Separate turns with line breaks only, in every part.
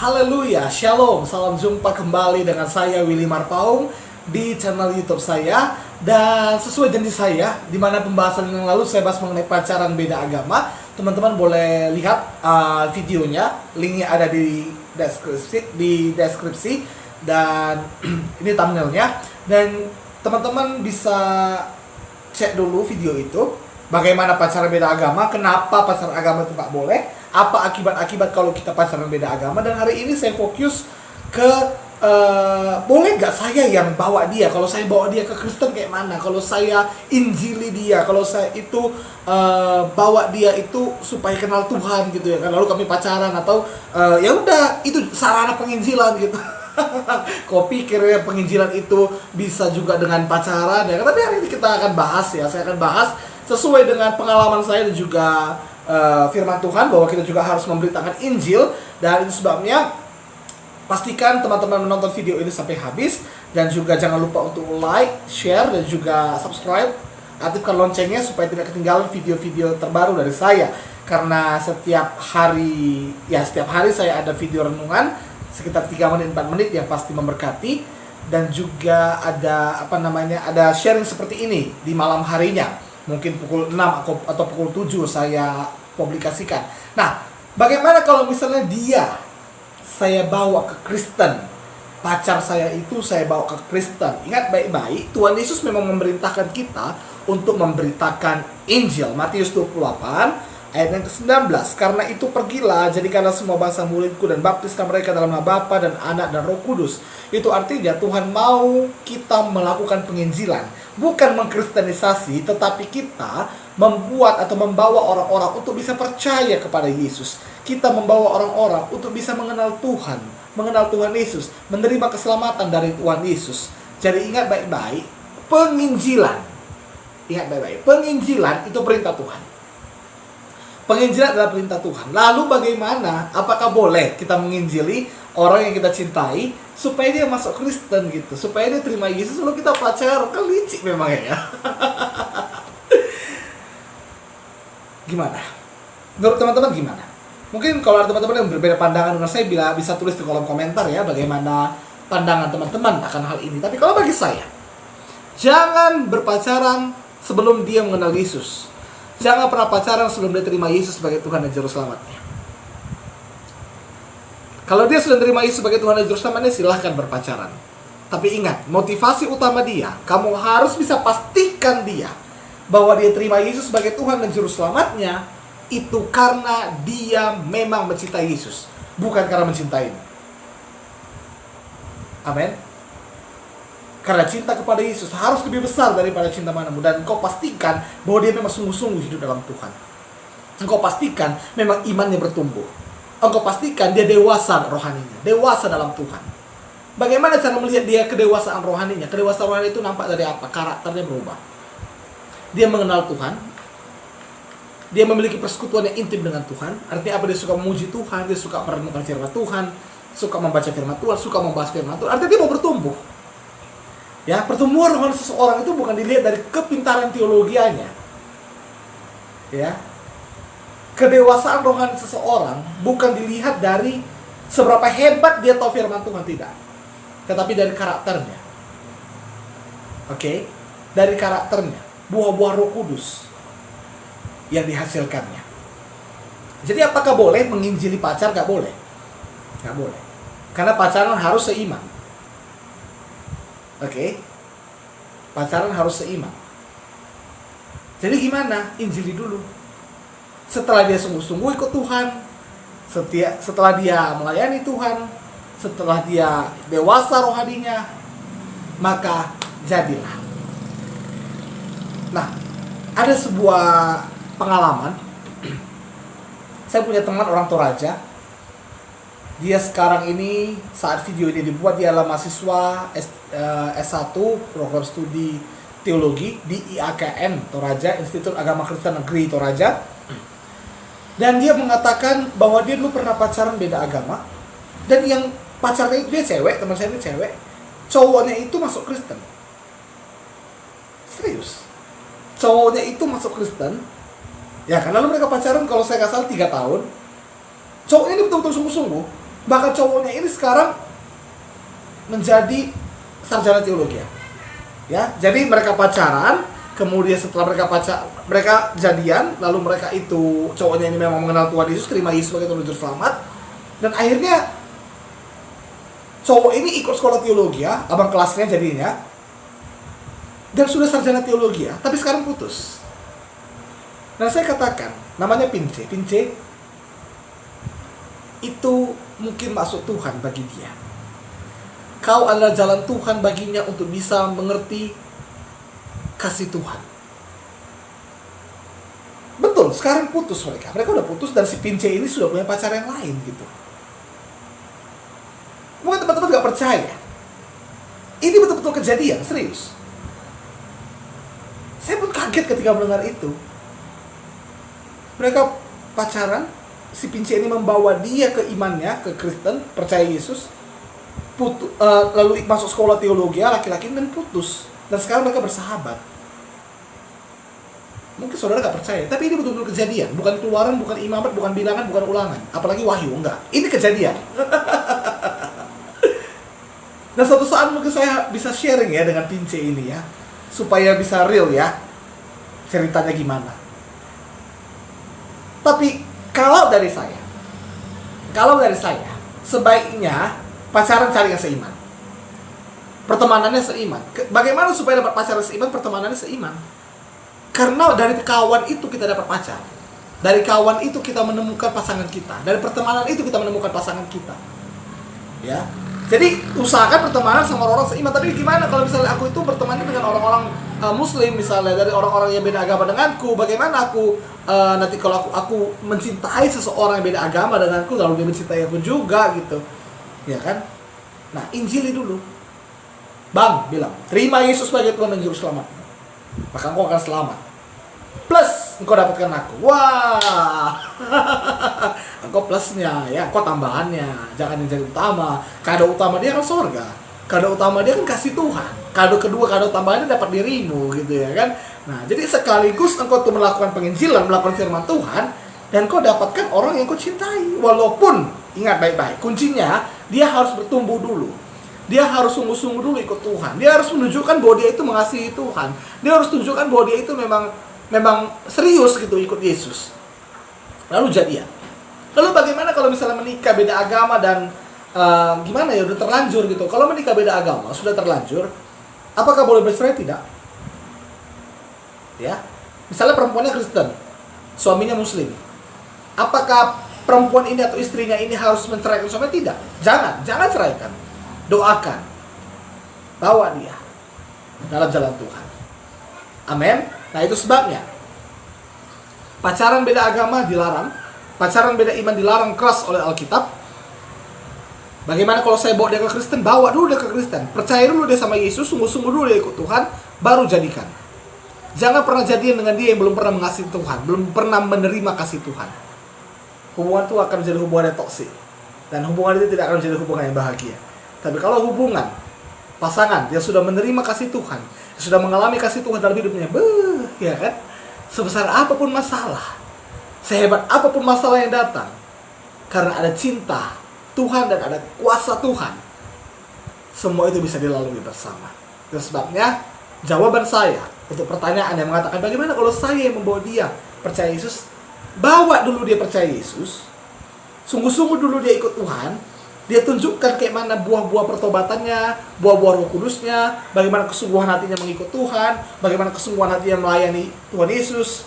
Haleluya, Shalom, salam jumpa kembali dengan saya Willy Marpaung di channel YouTube saya. Dan sesuai janji saya, di mana pembahasan yang lalu saya bahas mengenai pacaran beda agama. Teman-teman boleh lihat videonya, linknya ada di deskripsi dan ini thumbnailnya. Dan teman-teman bisa cek dulu video itu, bagaimana pacaran beda agama, kenapa pacaran agama itu nggak boleh, apa akibat-akibat kalau kita pacaran beda agama. Dan hari ini saya fokus ke boleh nggak saya yang bawa dia, kalau saya bawa dia ke Kristen kayak mana, kalau saya injili dia, kalau saya itu bawa dia itu supaya kenal Tuhan gitu ya kan, lalu kami pacaran, atau ya udah itu sarana penginjilan gitu. Kau pikir ya penginjilan itu bisa juga dengan pacaran ya kan? Tapi hari ini kita akan bahas ya, saya akan bahas sesuai dengan pengalaman saya dan juga firman Tuhan bahwa kita juga harus memberitakan Injil. Dan itu sebabnya pastikan teman-teman menonton video ini sampai habis, dan juga jangan lupa untuk like, share, dan juga subscribe, aktifkan loncengnya supaya tidak ketinggalan video-video terbaru dari saya. Karena setiap hari saya ada video renungan sekitar 3 menit 4 menit yang pasti memberkati, dan juga ada ada sharing seperti ini di malam harinya. Mungkin pukul 6 atau pukul 7 saya publikasikan. Nah, bagaimana kalau misalnya saya bawa ke Kristen, pacar saya itu saya bawa ke Kristen. Ingat baik-baik, Tuhan Yesus memang memerintahkan kita untuk memberitakan Injil. Matius 28 ayat yang ke-19. Karena itu pergilah, jadikanlah semua bangsa muridku dan baptislah mereka dalam nama Bapa dan Anak dan Roh Kudus. Itu artinya Tuhan mau kita melakukan penginjilan, bukan mengkristenisasi, tetapi kita membuat atau membawa orang-orang untuk bisa percaya kepada Yesus. Kita membawa orang-orang untuk bisa mengenal Tuhan Yesus, menerima keselamatan dari Tuhan Yesus. Jadi ingat baik-baik, penginjilan itu perintah Tuhan. Penginjilan adalah perintah Tuhan. Lalu bagaimana? Apakah boleh kita menginjili orang yang kita cintai supaya dia masuk Kristen gitu, supaya dia terima Yesus, lalu kita pacaran? Kan licik memang ya. Gimana? Menurut teman-teman gimana? Mungkin kalau ada teman-teman yang berbeda pandangan dengan saya, bisa tulis di kolom komentar ya, bagaimana pandangan teman-teman akan hal ini. Tapi kalau bagi saya, jangan berpacaran sebelum dia mengenal Yesus. Jangan pernah pacaran sebelum dia terima Yesus sebagai Tuhan dan Juru Selamatnya. Kalau dia sudah terima Yesus sebagai Tuhan dan Juru Selamatnya, silahkan berpacaran. Tapi ingat, motivasi utama dia, kamu harus bisa pastikan dia bahwa dia terima Yesus sebagai Tuhan dan Juru Selamatnya, itu karena dia memang mencintai Yesus, bukan karena mencintaimu. Amin. Karena cinta kepada Yesus harus lebih besar daripada cinta manamu. Dan engkau pastikan bahwa dia memang sungguh-sungguh hidup dalam Tuhan. Engkau pastikan memang imannya bertumbuh. Engkau pastikan dia dewasa rohaninya, dewasa dalam Tuhan. Bagaimana cara melihat dia kedewasaan rohaninya? Kedewasaan rohani itu nampak dari apa? Karakternya berubah. Dia mengenal Tuhan. Dia memiliki persekutuan yang intim dengan Tuhan. Artinya apa? Dia suka memuji Tuhan, dia suka merenungkan firman Tuhan, suka membaca firman Tuhan, suka membahas firman Tuhan. Artinya dia mau bertumbuh. Ya, pertumbuhan rohani seseorang itu bukan dilihat dari kepintaran teologianya. Ya. Kedewasaan rohani seseorang bukan dilihat dari seberapa hebat dia tahu firman Tuhan, tidak. Tetapi dari karakternya. Oke? Dari karakternya, buah-buah Roh Kudus yang dihasilkannya. Jadi apakah boleh menginjili pacar? Gak boleh. Gak boleh. Karena pacaran harus seiman. Oke, pacaran harus seiman. Jadi gimana? Injili dulu. Setelah dia sungguh-sungguh ikut Tuhan, setelah dia melayani Tuhan, setelah dia dewasa rohaninya, maka jadilah. Nah, ada sebuah pengalaman. Saya punya teman orang Toraja. Dia sekarang ini, saat video ini dibuat, dia adalah mahasiswa S1 program studi teologi di IAKN Toraja, Institut Agama Kristen Negeri Toraja. Dan dia mengatakan bahwa dia dulu pernah pacaran beda agama. Dan yang pacarnya itu, dia cewek, teman saya ini cewek, cowoknya itu masuk Kristen. Serius. Cowoknya itu masuk Kristen. Ya kan, lalu mereka pacaran kalau saya nggak salah 3 tahun. Cowoknya ini betul-betul sungguh-sungguh Bahkan cowoknya ini sekarang menjadi sarjana teologi ya. Jadi mereka pacaran, kemudian setelah mereka jadian, lalu mereka itu cowoknya ini memang mengenal Tuhan Yesus, terima Yesus sebagai Tuhan Juru Selamat, dan akhirnya cowok ini ikut sekolah teologi ya, abang kelasnya jadinya, dan sudah sarjana teologi ya, tapi sekarang putus. Nah saya katakan, namanya Pince itu mungkin maksud Tuhan bagi dia. Kau adalah jalan Tuhan baginya untuk bisa mengerti kasih Tuhan. Betul, sekarang putus mereka. Mereka udah putus dan si Pince ini sudah punya pacar yang lain gitu. Mungkin teman-teman gak percaya. Ini betul-betul kejadian, serius. Saya pun kaget ketika mendengar itu. Mereka pacaran, si Pince ini membawa dia ke imannya, ke Kristen, percaya Yesus. Lalu masuk sekolah teologi laki-laki dan putus, dan sekarang mereka bersahabat. Mungkin saudara gak percaya, tapi ini betul-betul kejadian. Bukan keluaran, bukan imamat, bukan bilangan, bukan ulangan, apalagi wahyu, enggak. Ini kejadian. Dan suatu saat mungkin saya bisa sharing ya dengan Pince ini ya, supaya bisa real ya ceritanya gimana. Tapi kalau dari saya sebaiknya pacaran cari yang seiman. Pertemanannya seiman. Bagaimana supaya dapat pacar seiman? Pertemanannya seiman. Karena dari kawan itu kita dapat pacar. Dari kawan itu kita menemukan pasangan kita. Dari pertemanan itu kita menemukan pasangan kita. Ya. Jadi usahakan pertemanan sama orang-orang seiman. Tapi gimana kalau misalnya aku itu berteman dengan orang-orang Muslim misalnya, dari orang-orang yang beda agama denganku? Bagaimana aku nanti kalau aku mencintai seseorang yang beda agama denganku, lalu dia mencintai aku juga gitu. Ya kan? Nah, injili dulu. Bang bilang, terima Yesus sebagai Tuhan dan Juru Selamat, maka engkau akan selamat. Plus, engkau dapatkan aku. Wah, engkau plusnya, ya, engkau tambahannya. Jangan yang jadi utama. Kado utama dia kan surga. Kado utama dia kan kasih Tuhan. Kado kedua, kado tambahannya dapat dirimu, gitu ya kan? Nah, jadi sekaligus engkau tuh melakukan penginjilan, melakukan firman Tuhan, dan kau dapatkan orang yang kau cintai. Walaupun, ingat baik-baik, kuncinya dia harus bertumbuh dulu. Dia harus sungguh-sungguh dulu ikut Tuhan. Dia harus menunjukkan bahwa dia itu mengasihi Tuhan. Dia harus tunjukkan bahwa dia itu memang serius gitu ikut Yesus. Lalu jadian. Lalu bagaimana kalau misalnya menikah beda agama dan gimana ya, udah terlanjur gitu. Kalau menikah beda agama, sudah terlanjur, apakah boleh bercerai? Tidak. Ya. Misalnya perempuannya Kristen, suaminya Muslim. Apakah perempuan ini atau istrinya ini harus menceraikan suaminya? Tidak. Jangan ceraikan. Doakan. Bawa dia dalam jalan Tuhan. Amin. Nah, itu sebabnya pacaran beda agama dilarang, pacaran beda iman dilarang keras oleh Alkitab. Bagaimana kalau saya bawa dia ke Kristen? Bawa dulu dia ke Kristen. Percaya dulu dia sama Yesus, sungguh-sungguh dulu dia ikut Tuhan, baru jadikan. Jangan pernah jadian dengan dia yang belum pernah mengasihi Tuhan, belum pernah menerima kasih Tuhan. Hubungan itu akan menjadi hubungan yang toksik, dan hubungan itu tidak akan menjadi hubungan yang bahagia. Tapi kalau hubungan pasangan yang sudah menerima kasih Tuhan, yang sudah mengalami kasih Tuhan dalam hidupnya, ya kan? Sebesar apapun masalah, sehebat apapun masalah yang datang, karena ada cinta Tuhan dan ada kuasa Tuhan, semua itu bisa dilalui bersama. Itu sebabnya jawaban saya untuk pertanyaan yang mengatakan bagaimana kalau saya yang membawa dia percaya Yesus, bawa dulu dia percaya Yesus, sungguh-sungguh dulu dia ikut Tuhan. Dia tunjukkan kayak mana buah-buah pertobatannya, buah-buah Roh Kudusnya, bagaimana kesungguhan hatinya mengikut Tuhan, bagaimana kesungguhan hatinya melayani Tuhan Yesus.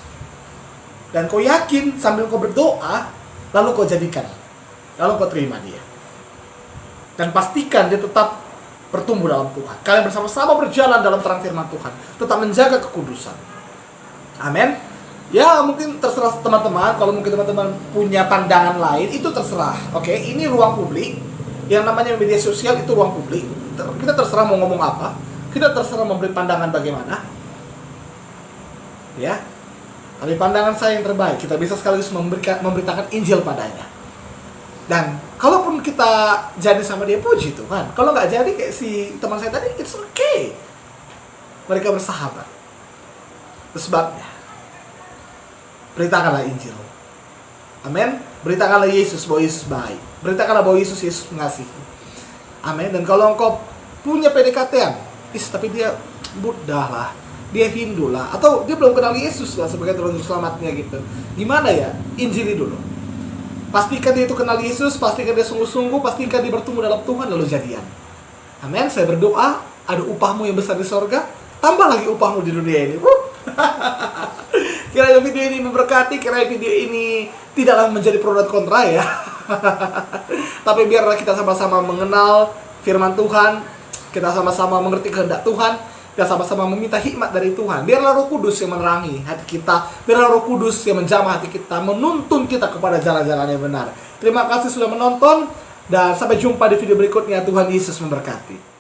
Dan kau yakin sambil kau berdoa, lalu kau jadikan, lalu kau terima dia. Dan pastikan dia tetap bertumbuh dalam Tuhan. Kalian bersama-sama berjalan dalam terang firman Tuhan, tetap menjaga kekudusan. Amin. Ya, mungkin terserah teman-teman. Kalau mungkin teman-teman punya pandangan lain, itu terserah. Oke, ini ruang publik. Yang namanya media sosial itu ruang publik. Kita terserah mau ngomong apa. Kita terserah memberi pandangan bagaimana. Ya. Tapi pandangan saya yang terbaik. Kita bisa sekaligus memberitakan Injil padanya. Dan kalaupun kita jadi sama dia, puji Tuhan. Kalau nggak jadi kayak si teman saya tadi, it's okay. Mereka bersahabat. Itu sebabnya. Beritakanlah Injil. Amin. Beritakanlah Yesus bahwa Yesus baik. Beritakanlah bahwa Yesus mengasihi. Amin. Dan kalau engkau punya PDKT-an, tapi dia Buddha lah, dia Hindu lah, atau dia belum kenal Yesus lah sebagai Tuhan Juru Selamatnya gitu. Gimana ya? Injili dulu. Pastikan dia itu kenal Yesus, pastikan dia sungguh-sungguh, pastikan dia bertumbuh dalam Tuhan, lalu jadian. Amin. Saya berdoa, ada upahmu yang besar di sorga, tambah lagi upahmu di dunia ini. Kiranya video ini memberkati, kiranya video ini tidaklah menjadi pro dan kontra ya. Tapi biarlah kita sama-sama mengenal firman Tuhan, kita sama-sama mengerti kehendak Tuhan, kita sama-sama meminta hikmat dari Tuhan. Biarlah Roh Kudus yang menerangi hati kita, biarlah Roh Kudus yang menjamah hati kita, menuntun kita kepada jalan-jalan yang benar. Terima kasih sudah menonton, dan sampai jumpa di video berikutnya. Tuhan Yesus memberkati.